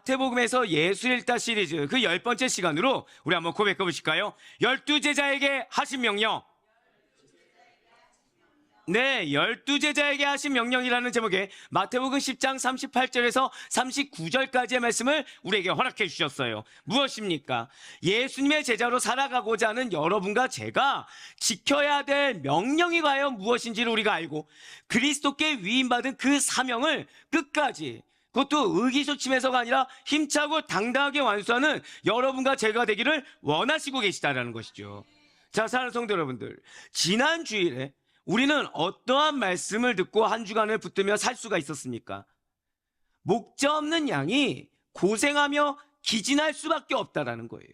마태복음에서 예수 읽다 시리즈 그 10번째 시간으로 우리 한번 고백해 보실까요? 12제자에게 하신 명령. 네, 12제자에게 하신 명령이라는 제목의 마태복음 10장 38절에서 39절까지의 말씀을 우리에게 허락해 주셨어요. 무엇입니까? 예수님의 제자로 살아가고자 하는 여러분과 제가 지켜야 될 명령이 과연 무엇인지를 우리가 알고 그리스도께 위임받은 그 사명을 끝까지, 그것도 의기소침해서가 아니라 힘차고 당당하게 완수하는 여러분과 제가 되기를 원하시고 계시다라는 것이죠. 자, 사랑하는 성도 여러분들, 지난 주일에 우리는 어떠한 말씀을 듣고 한 주간을 붙들며 살 수가 있었습니까? 목자 없는 양이 고생하며 기진할 수밖에 없다라는 거예요.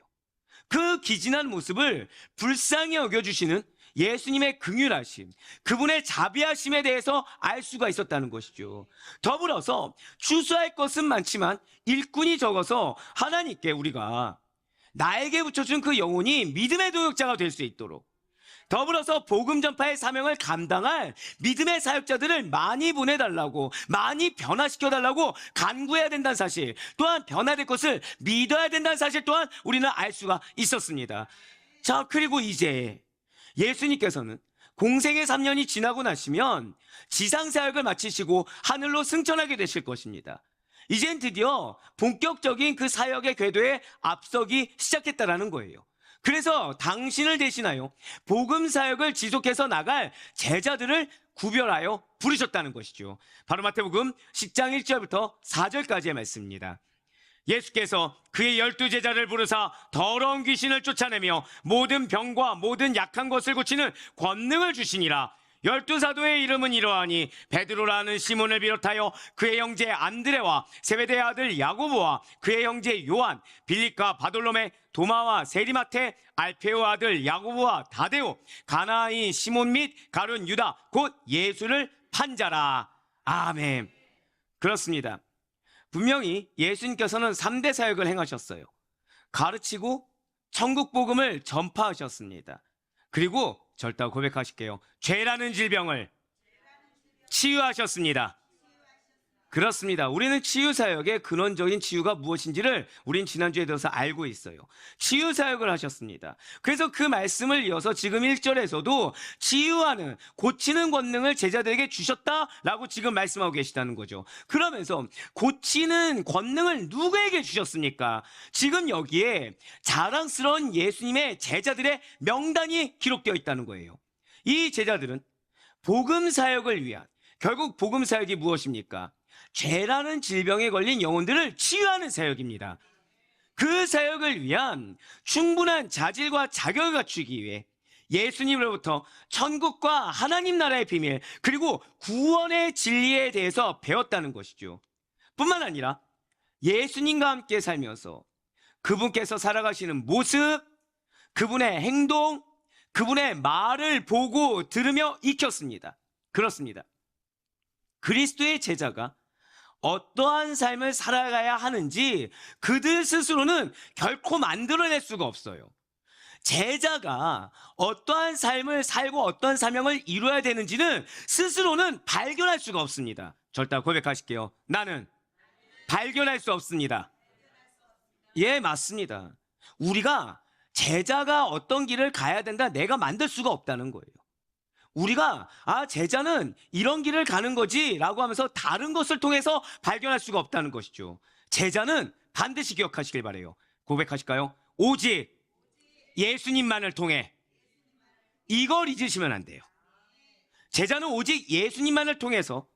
그 기진한 모습을 불쌍히 여겨주시는 예수님의 긍휼하심, 그분의 자비하심에 대해서 알 수가 있었다는 것이죠. 더불어서 추수할 것은 많지만 일꾼이 적어서 하나님께 우리가 나에게 붙여준 그 영혼이 믿음의 동역자가 될 수 있도록, 더불어서 복음 전파의 사명을 감당할 믿음의 사역자들을 많이 보내달라고, 많이 변화시켜달라고 간구해야 된다는 사실, 또한 변화될 것을 믿어야 된다는 사실 또한 우리는 알 수가 있었습니다. 자, 그리고 이제 예수님께서는 공생의 3년이 지나고 나시면 지상사역을 마치시고 하늘로 승천하게 되실 것입니다. 이젠 드디어 본격적인 그 사역의 궤도에 앞서기 시작했다라는 거예요. 그래서 당신을 대신하여 복음 사역을 지속해서 나갈 제자들을 구별하여 부르셨다는 것이죠. 바로 마태복음 10장 1절부터 4절까지의 말씀입니다. 예수께서 그의 12제자를 부르사 더러운 귀신을 쫓아내며 모든 병과 모든 약한 것을 고치는 권능을 주시니라. 12사도의 이름은 이러하니 베드로라는 시몬을 비롯하여 그의 형제 안드레와 세베대의 아들 야고보와 그의 형제 요한, 빌립과 바돌로메, 도마와 세리마테, 알페오 아들 야고보와 다데오, 가나아인 시몬 및 가룟 유다, 곧 예수를 판 자라. 아멘. 그렇습니다. 분명히 예수님께서는 3대 사역을 행하셨어요. 가르치고 천국 복음을 전파하셨습니다. 그리고 절대 고백하실게요. 죄라는 질병을 치유하셨습니다. 그렇습니다. 우리는 치유사역의 근원적인 치유가 무엇인지를 우린 지난주에 들어서 알고 있어요. 치유사역을 하셨습니다. 그래서 그 말씀을 이어서 지금 1절에서도 치유하는, 고치는 권능을 제자들에게 주셨다라고 지금 말씀하고 계시다는 거죠. 그러면서 고치는 권능을 누구에게 주셨습니까? 지금 여기에 자랑스러운 예수님의 제자들의 명단이 기록되어 있다는 거예요. 이 제자들은 복음사역을 위한, 결국 복음사역이 무엇입니까? 죄라는 질병에 걸린 영혼들을 치유하는 사역입니다. 그 사역을 위한 충분한 자질과 자격을 갖추기 위해 예수님으로부터 천국과 하나님 나라의 비밀, 그리고 구원의 진리에 대해서 배웠다는 것이죠. 뿐만 아니라 예수님과 함께 살면서 그분께서 살아가시는 모습, 그분의 행동, 그분의 말을 보고 들으며 익혔습니다. 그렇습니다. 그리스도의 제자가 어떠한 삶을 살아가야 하는지 그들 스스로는 결코 만들어낼 수가 없어요. 제자가 어떠한 삶을 살고 어떤 사명을 이루어야 되는지는 스스로는 발견할 수가 없습니다. 절대 고백하실게요. 나는 발견할 수 없습니다. 예, 맞습니다. 우리가 제자가 어떤 길을 가야 된다, 내가 만들 수가 없다는 거예요. 우리가 제자는 이런 길을 가는 거지 라고 하면서 다른 것을 통해서 발견할 수가 없다는 것이죠. 제자는 반드시 기억하시길 바라요. 고백하실까요? 오직 예수님만을 통해. 이걸 잊으시면 안 돼요. 제자는 오직 예수님만을 통해서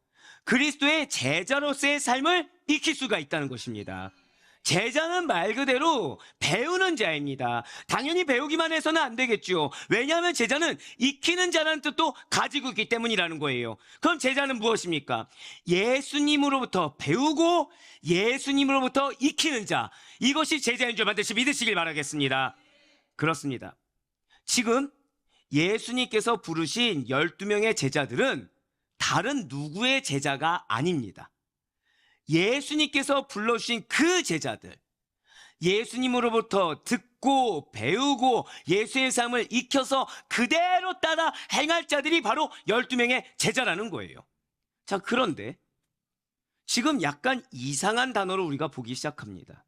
그리스도의 제자로서의 삶을 익힐 수가 있다는 것입니다. 제자는 말 그대로 배우는 자입니다. 당연히 배우기만 해서는 안 되겠죠. 왜냐하면 제자는 익히는 자라는 뜻도 가지고 있기 때문이라는 거예요. 그럼 제자는 무엇입니까? 예수님으로부터 배우고 예수님으로부터 익히는 자, 이것이 제자인 줄 반드시 믿으시길 바라겠습니다. 그렇습니다. 지금 예수님께서 부르신 12명의 제자들은 다른 누구의 제자가 아닙니다. 예수님께서 불러주신 그 제자들, 예수님으로부터 듣고 배우고 예수의 삶을 익혀서 그대로 따라 행할 자들이 바로 12명의 제자라는 거예요. 자, 그런데 지금 약간 이상한 단어로 우리가 보기 시작합니다.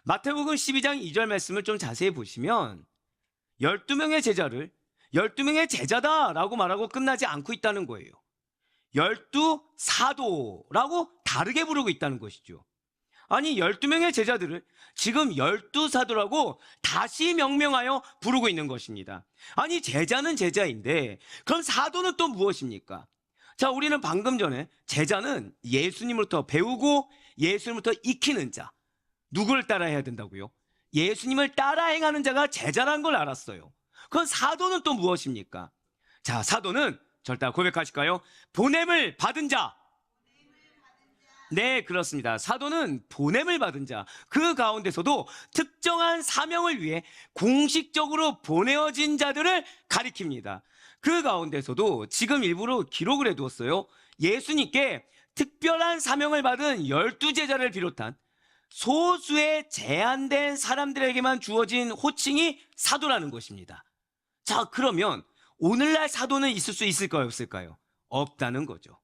마태복음 12장 2절 말씀을 좀 자세히 보시면 12명의 제자를 12명의 제자다라고 말하고 끝나지 않고 있다는 거예요. 12사도라고 다르게 부르고 있다는 것이죠. 아니 12명의 제자들을 지금 12사도라고 다시 명명하여 부르고 있는 것입니다. 아니 제자는 제자인데 그럼 사도는 또 무엇입니까? 자, 우리는 방금 전에 제자는 예수님으로부터 배우고 예수님으로부터 익히는 자, 누구를 따라해야 된다고요? 예수님을 따라 행하는 자가 제자라는 걸 알았어요. 그럼 사도는 또 무엇입니까? 자, 사도는 절대 고백하실까요? 보냄을 받은 자. 네, 그렇습니다. 사도는 보냄을 받은 자, 그 가운데서도 특정한 사명을 위해 공식적으로 보내어진 자들을 가리킵니다. 그 가운데서도 지금 일부러 기록을 해두었어요. 예수님께 특별한 사명을 받은 12제자를 비롯한 소수의 제한된 사람들에게만 주어진 호칭이 사도라는 것입니다. 자, 그러면 오늘날 사도는 있을 수 있을까요, 없을까요? 없다는 거죠.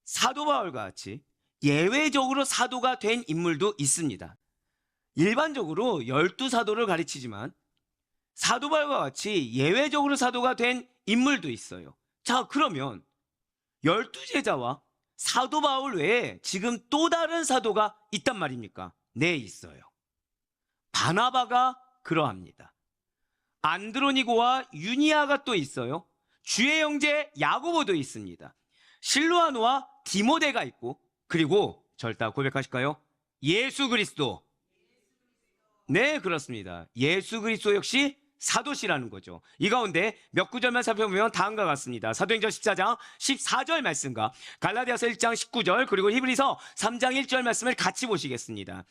사도 바울과 같이 예외적으로 사도가 된 인물도 있습니다. 일반적으로 12사도를 가르치지만 사도 바울과 같이 예외적으로 사도가 된 인물도 있어요. 자, 그러면 12제자와 사도 바울 외에 지금 또 다른 사도가 있단 말입니까? 네, 있어요. 바나바가 그러합니다. 안드로니고와 유니아가 또 있어요. 주의 형제 야고보도 있습니다. 실로아노와 디모데가 있고, 그리고 절대 고백하실까요? 예수 그리스도. 네, 그렇습니다. 예수 그리스도 역시 사도시라는 거죠. 이 가운데 몇 구절만 살펴보면 다음과 같습니다. 사도행전 14장 14절 말씀과 갈라디아서 1장 19절 그리고 히브리서 3장 1절 말씀을 같이 보시겠습니다.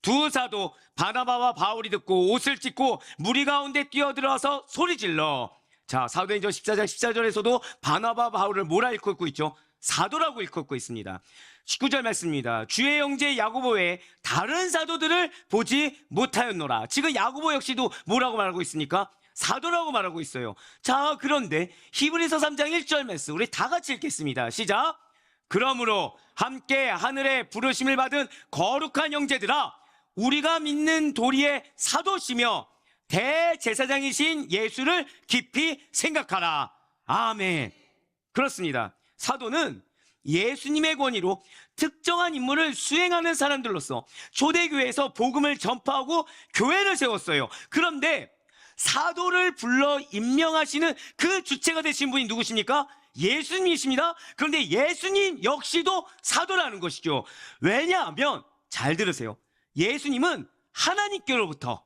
두 사도 바나바와 바울이 듣고 옷을 찢고 무리 가운데 뛰어들어서 소리질러. 자, 사도행전 14장 14절에서도 바나바 바울을 뭐라 일컫고 있죠? 사도라고 일컫고 있습니다. 19절 말씀입니다. 주의 형제 야고보 외에 다른 사도들을 보지 못하였노라. 지금 야고보 역시도 뭐라고 말하고 있습니까? 사도라고 말하고 있어요. 자, 그런데 히브리서 3장 1절 말씀 우리 다 같이 읽겠습니다. 시작. 그러므로 함께 하늘에 부르심을 받은 거룩한 형제들아, 우리가 믿는 도리의 사도시며 대제사장이신 예수를 깊이 생각하라. 아멘. 그렇습니다. 사도는 예수님의 권위로 특정한 임무를 수행하는 사람들로서 초대교회에서 복음을 전파하고 교회를 세웠어요. 그런데 사도를 불러 임명하시는 그 주체가 되신 분이 누구십니까? 예수님이십니다. 그런데 예수님 역시도 사도라는 것이죠. 왜냐하면 잘 들으세요. 예수님은 하나님께로부터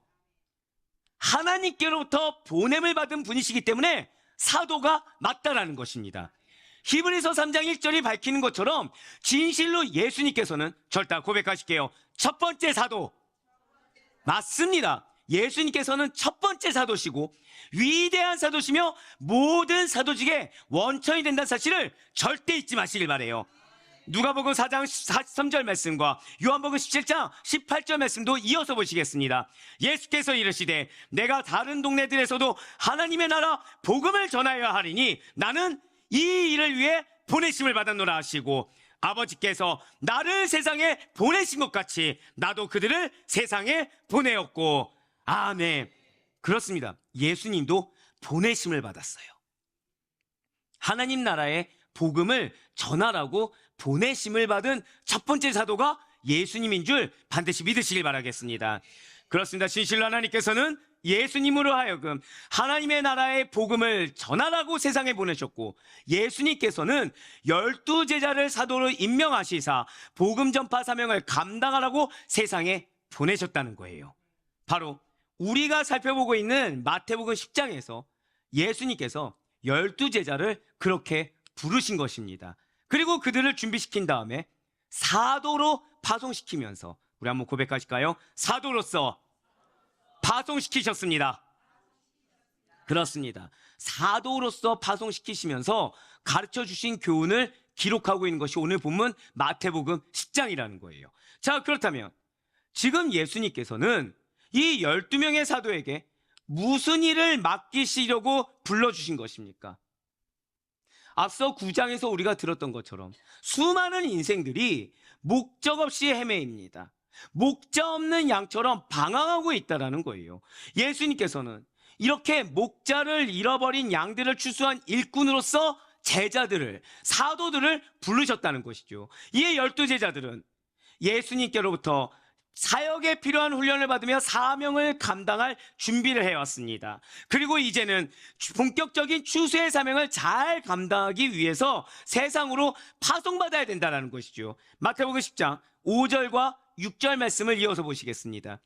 보냄을 받은 분이시기 때문에 사도가 맞다라는 것입니다. 히브리서 3장 1절이 밝히는 것처럼 진실로 예수님께서는 절대 고백하실게요. 첫 번째 사도. 맞습니다. 예수님께서는 첫 번째 사도시고 위대한 사도시며 모든 사도직의 원천이 된다는 사실을 절대 잊지 마시길 바라요. 누가복음 4장 13절 말씀과 요한복음 17장 18절 말씀도 이어서 보시겠습니다. 예수께서 이르시되 내가 다른 동네들에서도 하나님의 나라 복음을 전하여야 하리니 나는 이 일을 위해 보내심을 받았노라 하시고 아버지께서 나를 세상에 보내신 것 같이 나도 그들을 세상에 보내었고. 아멘. 그렇습니다. 예수님도 보내심을 받았어요. 하나님 나라의 복음을 전하라고 보내심을 받은 첫 번째 사도가 예수님인 줄 반드시 믿으시길 바라겠습니다. 그렇습니다. 진실로 하나님께서는 예수님으로 하여금 하나님의 나라의 복음을 전하라고 세상에 보내셨고 예수님께서는 12제자를 사도로 임명하시사 복음 전파 사명을 감당하라고 세상에 보내셨다는 거예요. 바로 우리가 살펴보고 있는 마태복음 10장에서 예수님께서 12제자를 그렇게 부르신 것입니다. 그리고 그들을 준비시킨 다음에 사도로 파송시키면서 우리 한번 고백하실까요? 사도로서 파송시키셨습니다. 그렇습니다. 사도로서 파송시키시면서 가르쳐주신 교훈을 기록하고 있는 것이 오늘 본문 마태복음 10장이라는 거예요. 자, 그렇다면 지금 예수님께서는 이 12명의 사도에게 무슨 일을 맡기시려고 불러주신 것입니까? 앞서 9장에서 우리가 들었던 것처럼 수많은 인생들이 목적 없이 헤매입니다. 목자 없는 양처럼 방황하고 있다는 거예요. 예수님께서는 이렇게 목자를 잃어버린 양들을 추수한 일꾼으로서 제자들을, 사도들을 부르셨다는 것이죠. 이에 12제자들은 예수님께로부터 사역에 필요한 훈련을 받으며 사명을 감당할 준비를 해왔습니다. 그리고 이제는 본격적인 추수의 사명을 잘 감당하기 위해서 세상으로 파송받아야 된다는 것이죠. 마태복음 10장 5절과 6절 말씀을 이어서 보시겠습니다.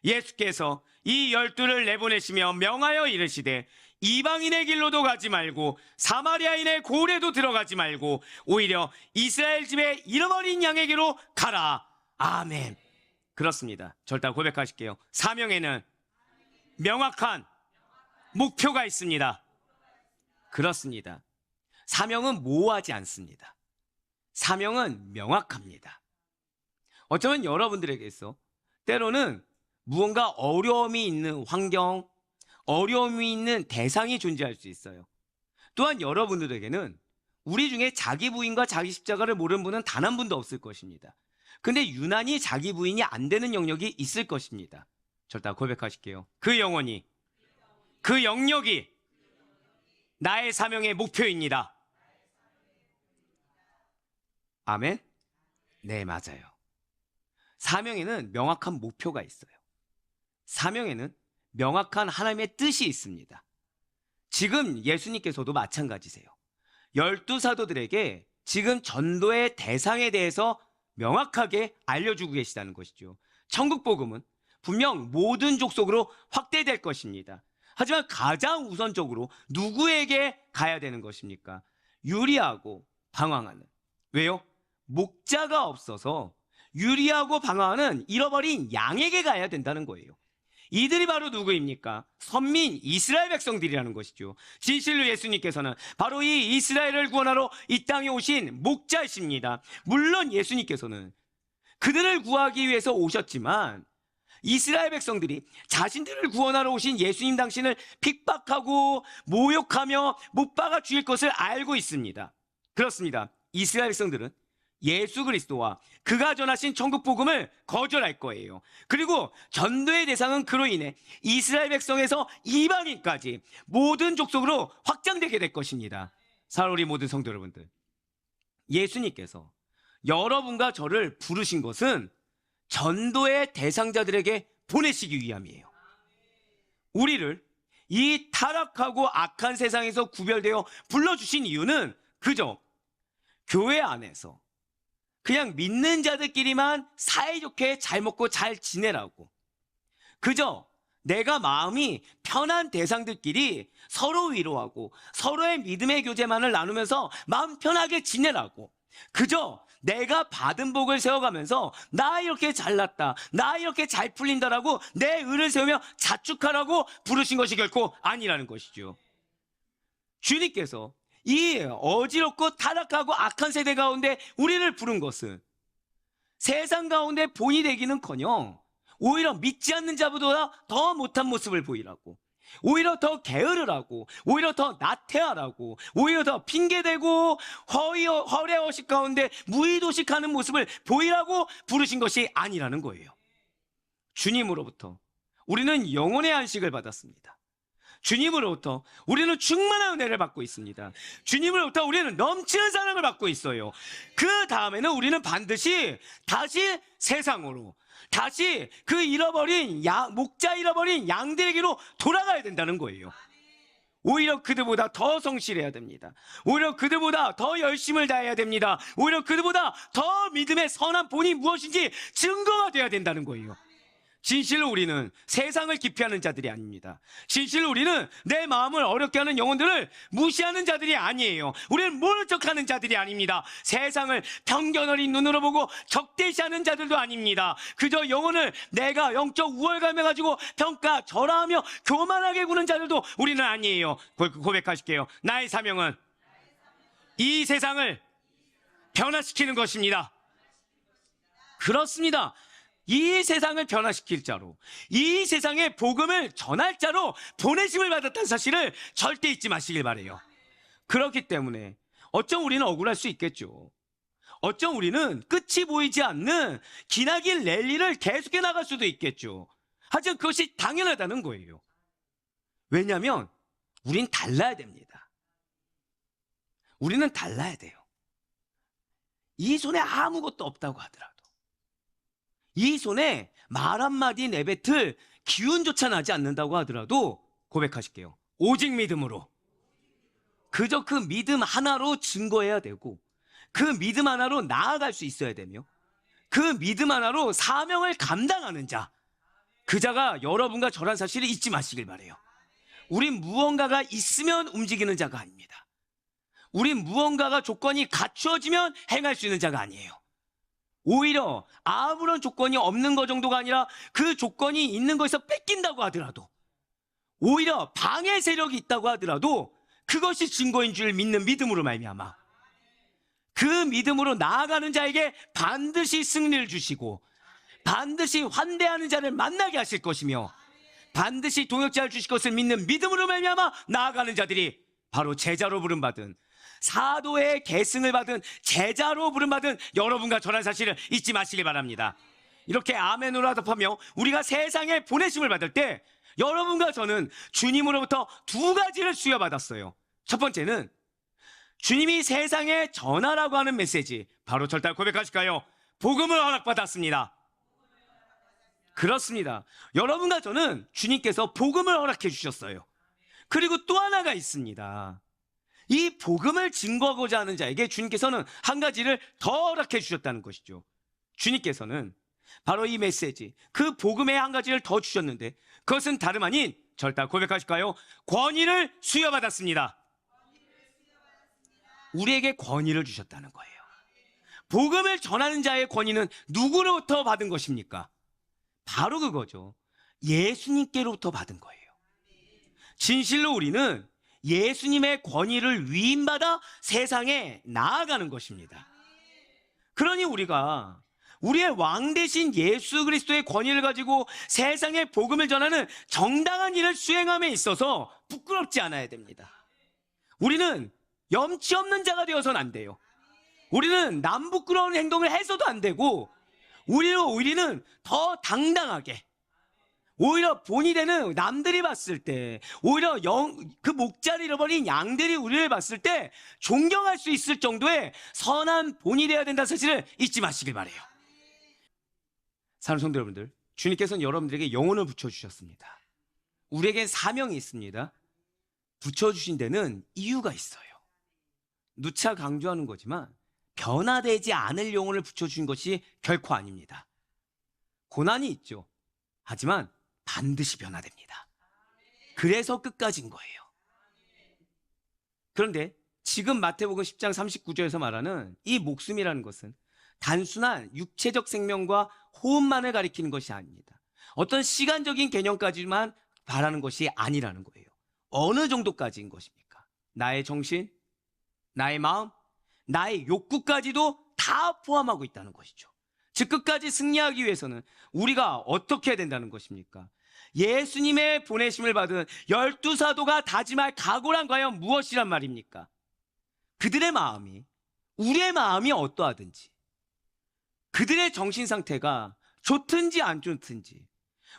예수께서 이 12를 내보내시며 명하여 이르시되 이방인의 길로도 가지 말고 사마리아인의 고래도 들어가지 말고 오히려 이스라엘 집에 잃어버린 양에게로 가라. 아멘. 그렇습니다. 절대 고백하실게요. 사명에는 명확한 목표가 있습니다. 그렇습니다. 사명은 모호하지 않습니다. 사명은 명확합니다. 어쩌면 여러분들에게서 때로는 무언가 어려움이 있는 환경, 어려움이 있는 대상이 존재할 수 있어요. 또한 여러분들에게는 우리 중에 자기 부인과 자기 십자가를 모르는 분은 단 한 분도 없을 것입니다. 근데 유난히 자기 부인이 안 되는 영역이 있을 것입니다. 절대 고백하실게요. 그 영혼이, 그 영역이 나의 사명의 목표입니다. 아멘? 네, 맞아요. 사명에는 명확한 목표가 있어요. 사명에는 명확한 하나님의 뜻이 있습니다. 지금 예수님께서도 마찬가지세요. 12사도들에게 지금 전도의 대상에 대해서 명확하게 알려주고 계시다는 것이죠. 천국복음은 분명 모든 족속으로 확대될 것입니다. 하지만 가장 우선적으로 누구에게 가야 되는 것입니까? 유리하고 방황하는. 왜요? 목자가 없어서 유리하고 방황하는 잃어버린 양에게 가야 된다는 거예요. 이들이 바로 누구입니까? 선민 이스라엘 백성들이라는 것이죠. 진실로 예수님께서는 바로 이 이스라엘을 구원하러 이 땅에 오신 목자이십니다. 물론 예수님께서는 그들을 구하기 위해서 오셨지만 이스라엘 백성들이 자신들을 구원하러 오신 예수님 당신을 핍박하고 모욕하며 못 박아 죽일 것을 알고 있습니다. 그렇습니다. 이스라엘 백성들은 예수 그리스도와 그가 전하신 천국 복음을 거절할 거예요. 그리고 전도의 대상은 그로 인해 이스라엘 백성에서 이방인까지 모든 족속으로 확장되게 될 것입니다. 사랑하는 우리 모든 성도 여러분들, 예수님께서 여러분과 저를 부르신 것은 전도의 대상자들에게 보내시기 위함이에요. 우리를 이 타락하고 악한 세상에서 구별되어 불러주신 이유는 그저 교회 안에서 그냥 믿는 자들끼리만 사이좋게 잘 먹고 잘 지내라고, 그저 내가 마음이 편한 대상들끼리 서로 위로하고 서로의 믿음의 교제만을 나누면서 마음 편하게 지내라고, 그저 내가 받은 복을 세워가면서 나 이렇게 잘났다, 나 이렇게 잘 풀린다라고 내 의를 세우며 자축하라고 부르신 것이 결코 아니라는 것이죠. 주님께서 이 어지럽고 타락하고 악한 세대 가운데 우리를 부른 것은 세상 가운데 본이 되기는커녕 오히려 믿지 않는 자보다 더 못한 모습을 보이라고, 오히려 더 게으르라고, 오히려 더 나태하라고, 오히려 더 핑계대고 허례허식 가운데 무의도식하는 모습을 보이라고 부르신 것이 아니라는 거예요. 주님으로부터 우리는 영혼의 안식을 받았습니다. 주님으로부터 우리는 충만한 은혜를 받고 있습니다. 주님으로부터 우리는 넘치는 사랑을 받고 있어요. 그 다음에는 우리는 반드시 다시 세상으로, 다시 그 잃어버린 목자 잃어버린 양들에게로 돌아가야 된다는 거예요. 오히려 그들보다 더 성실해야 됩니다. 오히려 그들보다 더 열심을 다해야 됩니다. 오히려 그들보다 더 믿음의 선한 본이 무엇인지 증거가 돼야 된다는 거예요. 진실로 우리는 세상을 기피하는 자들이 아닙니다. 진실로 우리는 내 마음을 어렵게 하는 영혼들을 무시하는 자들이 아니에요. 우리는 모른 척하는 자들이 아닙니다. 세상을 편견 어린 눈으로 보고 적대시하는 자들도 아닙니다. 그저 영혼을 내가 영적 우월감에 가지고 평가 절하하며 교만하게 구는 자들도 우리는 아니에요. 고백하실게요. 나의 사명은 이 세상을 변화시키는 것입니다. 그렇습니다. 이 세상을 변화시킬 자로, 이 세상에 복음을 전할 자로 보내심을 받았다는 사실을 절대 잊지 마시길 바라요. 그렇기 때문에 어쩜 우리는 억울할 수 있겠죠. 어쩜 우리는 끝이 보이지 않는 기나긴 랠리를 계속해 나갈 수도 있겠죠. 하지만 그것이 당연하다는 거예요. 왜냐하면 우린 달라야 됩니다. 우리는 달라야 돼요. 이 손에 아무것도 없다고 하더라도, 이 손에 말 한마디 내뱉을 기운조차 나지 않는다고 하더라도 고백하실게요. 오직 믿음으로. 그저 그 믿음 하나로 증거해야 되고, 그 믿음 하나로 나아갈 수 있어야 되며, 그 믿음 하나로 사명을 감당하는 자, 그 자가 여러분과 저란 사실을 잊지 마시길 바라요. 우린 무언가가 있으면 움직이는 자가 아닙니다. 우린 무언가가 조건이 갖추어지면 행할 수 있는 자가 아니에요. 오히려 아무런 조건이 없는 것 정도가 아니라 그 조건이 있는 것에서 뺏긴다고 하더라도, 오히려 방해 세력이 있다고 하더라도 그것이 증거인 줄 믿는 믿음으로 말미암아 그 믿음으로 나아가는 자에게 반드시 승리를 주시고, 반드시 환대하는 자를 만나게 하실 것이며, 반드시 동역자를 주실 것을 믿는 믿음으로 말미암아 나아가는 자들이 바로 제자로 부름받은, 사도의 계승을 받은 제자로 부름받은 여러분과 저란 사실을 잊지 마시길 바랍니다. 이렇게 아멘으로 하답하며 우리가 세상에 보내심을 받을 때 여러분과 저는 주님으로부터 두 가지를 수여받았어요. 첫 번째는 주님이 세상에 전하라고 하는 메시지, 바로 절대 고백하실까요? 복음을 허락받았습니다. 그렇습니다. 여러분과 저는 주님께서 복음을 허락해 주셨어요. 그리고 또 하나가 있습니다. 이 복음을 증거하고자 하는 자에게 주님께서는 한 가지를 더 허락해 주셨다는 것이죠. 주님께서는 바로 이 메시지, 그 복음의 한 가지를 더 주셨는데, 그것은 다름 아닌, 절대 고백하실까요? 권위를 수여받았습니다. 우리에게 권위를 주셨다는 거예요. 복음을 전하는 자의 권위는 누구로부터 받은 것입니까? 바로 그거죠. 예수님께로부터 받은 거예요. 진실로 우리는 예수님의 권위를 위임받아 세상에 나아가는 것입니다. 그러니 우리가 우리의 왕 대신 예수 그리스도의 권위를 가지고 세상에 복음을 전하는 정당한 일을 수행함에 있어서 부끄럽지 않아야 됩니다. 우리는 염치 없는 자가 되어서는 안 돼요. 우리는 남 부끄러운 행동을 해서도 안 되고, 우리는 더 당당하게, 오히려 본이 되는 남들이 봤을 때, 오히려 그 목자를 잃어버린 양들이 우리를 봤을 때 존경할 수 있을 정도의 선한 본이 되어야 된다는 사실을 잊지 마시길 바라요. 사랑하는 성도 여러분들, 주님께서는 여러분들에게 영혼을 붙여주셨습니다. 우리에겐 사명이 있습니다. 붙여주신 데는 이유가 있어요. 누차 강조하는 거지만 변화되지 않을 영혼을 붙여주신 것이 결코 아닙니다. 고난이 있죠. 하지만 반드시 변화됩니다. 그래서 끝까지인 거예요. 그런데 지금 마태복음 10장 39절에서 말하는 이 목숨이라는 것은 단순한 육체적 생명과 호흡만을 가리키는 것이 아닙니다. 어떤 시간적인 개념까지만 바라는 것이 아니라는 거예요. 어느 정도까지인 것입니까? 나의 정신, 나의 마음, 나의 욕구까지도 다 포함하고 있다는 것이죠. 즉 끝까지 승리하기 위해서는 우리가 어떻게 해야 된다는 것입니까? 예수님의 보내심을 받은 12사도가 다짐할 각오란 과연 무엇이란 말입니까? 그들의 마음이, 우리의 마음이 어떠하든지, 그들의 정신 상태가 좋든지 안 좋든지,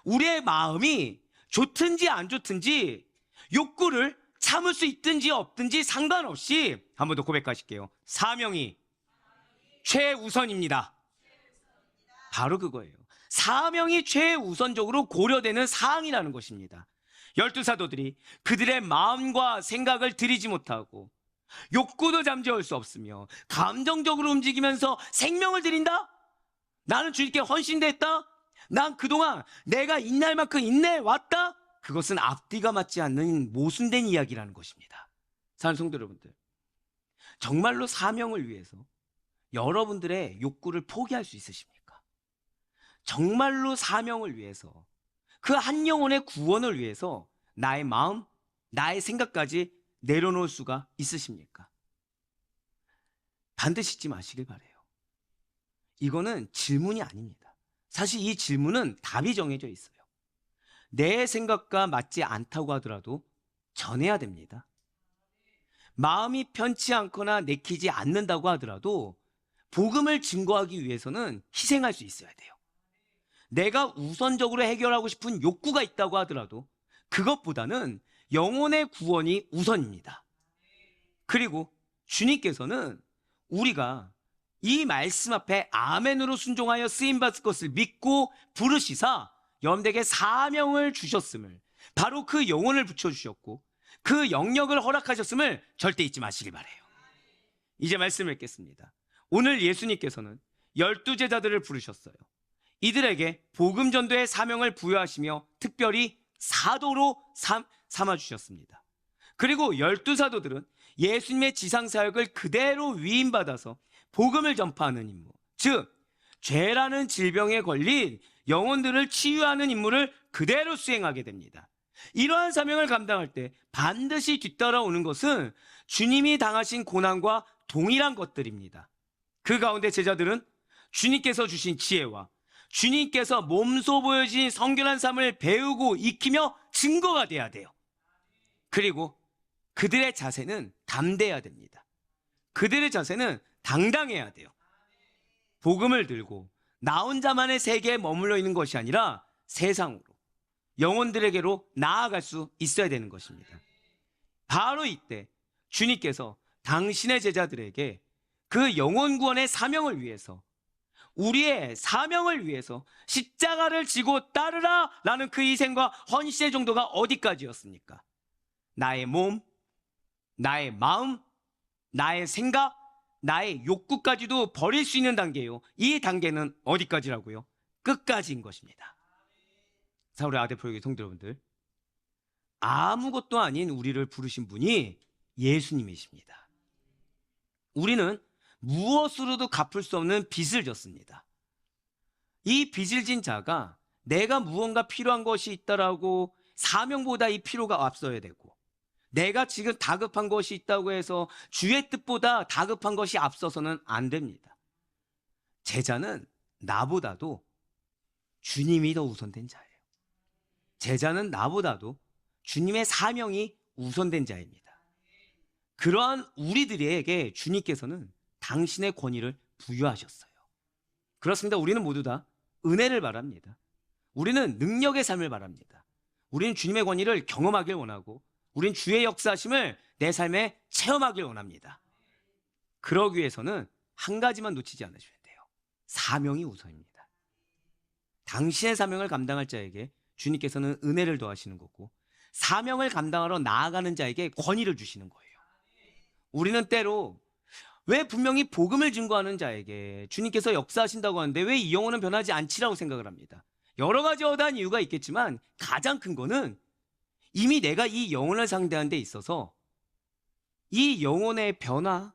우리의 마음이 좋든지 안 좋든지, 욕구를 참을 수 있든지 없든지 상관없이 한 번 더 고백하실게요. 사명이 최우선입니다. 바로 그거예요. 사명이 최우선적으로 고려되는 사항이라는 것입니다. 12사도들이 그들의 마음과 생각을 들이지 못하고 욕구도 잠재울 수 없으며 감정적으로 움직이면서 생명을 드린다? 나는 주님께 헌신됐다? 난 그동안 내가 인내할 만큼 인내해왔다? 그것은 앞뒤가 맞지 않는 모순된 이야기라는 것입니다. 사랑하는 성도 여러분들, 정말로 사명을 위해서 여러분들의 욕구를 포기할 수 있으십니까? 정말로 사명을 위해서, 그 한 영혼의 구원을 위해서 나의 마음, 나의 생각까지 내려놓을 수가 있으십니까? 반드시 잊지 마시길 바라요. 이거는 질문이 아닙니다. 사실 이 질문은 답이 정해져 있어요. 내 생각과 맞지 않다고 하더라도 전해야 됩니다. 마음이 편치 않거나 내키지 않는다고 하더라도 복음을 증거하기 위해서는 희생할 수 있어야 돼요. 내가 우선적으로 해결하고 싶은 욕구가 있다고 하더라도 그것보다는 영혼의 구원이 우선입니다. 그리고 주님께서는 우리가 이 말씀 앞에 아멘으로 순종하여 쓰임받을 것을 믿고 부르시사 여러분들에게 사명을 주셨음을, 바로 그 영혼을 붙여주셨고 그 영역을 허락하셨음을 절대 잊지 마시길 바라요. 이제 말씀을 읽겠습니다. 오늘 예수님께서는 12제자들을 부르셨어요. 이들에게 복음 전도의 사명을 부여하시며 특별히 사도로 삼아주셨습니다. 그리고 12사도들은 예수님의 지상사역을 그대로 위임받아서 복음을 전파하는 임무, 즉 죄라는 질병에 걸린 영혼들을 치유하는 임무를 그대로 수행하게 됩니다. 이러한 사명을 감당할 때 반드시 뒤따라오는 것은 주님이 당하신 고난과 동일한 것들입니다. 그 가운데 제자들은 주님께서 주신 지혜와 주님께서 몸소 보여진 성결한 삶을 배우고 익히며 증거가 돼야 돼요. 그리고 그들의 자세는 담대해야 됩니다. 그들의 자세는 당당해야 돼요. 복음을 들고 나 혼자만의 세계에 머물러 있는 것이 아니라 세상으로, 영혼들에게로 나아갈 수 있어야 되는 것입니다. 바로 이때 주님께서 당신의 제자들에게 그 영혼 구원의 사명을 위해서, 우리의 사명을 위해서 십자가를 지고 따르라 라는 그 희생과 헌신의 정도가 어디까지였습니까? 나의 몸, 나의 마음, 나의 생각, 나의 욕구까지도 버릴 수 있는 단계요. 이 단계는 어디까지라고요? 끝까지인 것입니다. 우리 아대표교회 성도 여러분들, 아무것도 아닌 우리를 부르신 분이 예수님이십니다. 우리는 무엇으로도 갚을 수 없는 빚을 졌습니다. 이 빚을 진 자가 내가 무언가 필요한 것이 있다라고 사명보다 이 필요가 앞서야 되고, 내가 지금 다급한 것이 있다고 해서 주의 뜻보다 다급한 것이 앞서서는 안 됩니다. 제자는 나보다도 주님이 더 우선된 자예요. 제자는 나보다도 주님의 사명이 우선된 자입니다. 그러한 우리들에게 주님께서는 당신의 권위를 부여하셨어요. 그렇습니다. 우리는 모두 다 은혜를 바랍니다. 우리는 능력의 삶을 바랍니다. 우리는 주님의 권위를 경험하길 원하고, 우린 주의 역사하심을 내 삶에 체험하길 원합니다. 그러기 위해서는 한 가지만 놓치지 않으셔야 돼요. 사명이 우선입니다. 당신의 사명을 감당할 자에게 주님께서는 은혜를 더하시는 거고, 사명을 감당하러 나아가는 자에게 권위를 주시는 거예요. 우리는 때로 왜 분명히 복음을 증거하는 자에게 주님께서 역사하신다고 하는데 왜 이 영혼은 변하지 않지라고 생각을 합니다. 여러 가지 어떠한 이유가 있겠지만 가장 큰 거는 이미 내가 이 영혼을 상대하는 데 있어서 이 영혼의 변화,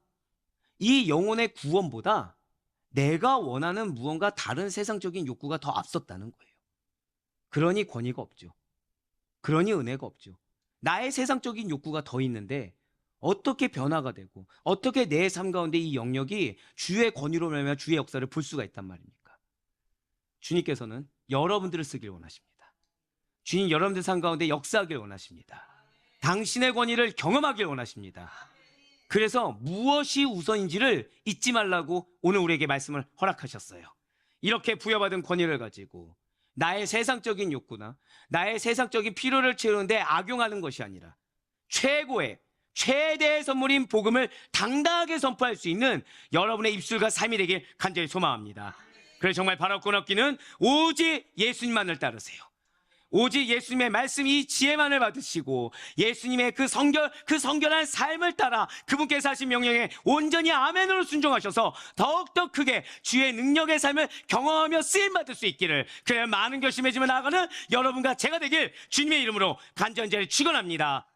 이 영혼의 구원보다 내가 원하는 무언가 다른 세상적인 욕구가 더 앞섰다는 거예요. 그러니 권위가 없죠. 그러니 은혜가 없죠. 나의 세상적인 욕구가 더 있는데 어떻게 변화가 되고 어떻게 내 삶 가운데 이 영역이 주의 권위로 말미암아 주의 역사를 볼 수가 있단 말입니까? 주님께서는 여러분들을 쓰길 원하십니다. 주님 여러분들 삶 가운데 역사하길 원하십니다. 당신의 권위를 경험하길 원하십니다. 그래서 무엇이 우선인지를 잊지 말라고 오늘 우리에게 말씀을 허락하셨어요. 이렇게 부여받은 권위를 가지고 나의 세상적인 욕구나 나의 세상적인 필요를 채우는데 악용하는 것이 아니라 최대의 선물인 복음을 당당하게 선포할 수 있는 여러분의 입술과 삶이 되길 간절히 소망합니다. 그래서 정말 바라고 얻기는 오직 예수님만을 따르세요. 오직 예수님의 말씀, 이 지혜만을 받으시고 예수님의 그 성결한 삶을 따라 그분께서 하신 명령에 온전히 아멘으로 순종하셔서 더욱더 크게 주의 능력의 삶을 경험하며 쓰임받을 수 있기를, 그래야 많은 결심해지며 나아가는 여러분과 제가 되길 주님의 이름으로 간절히 축원합니다.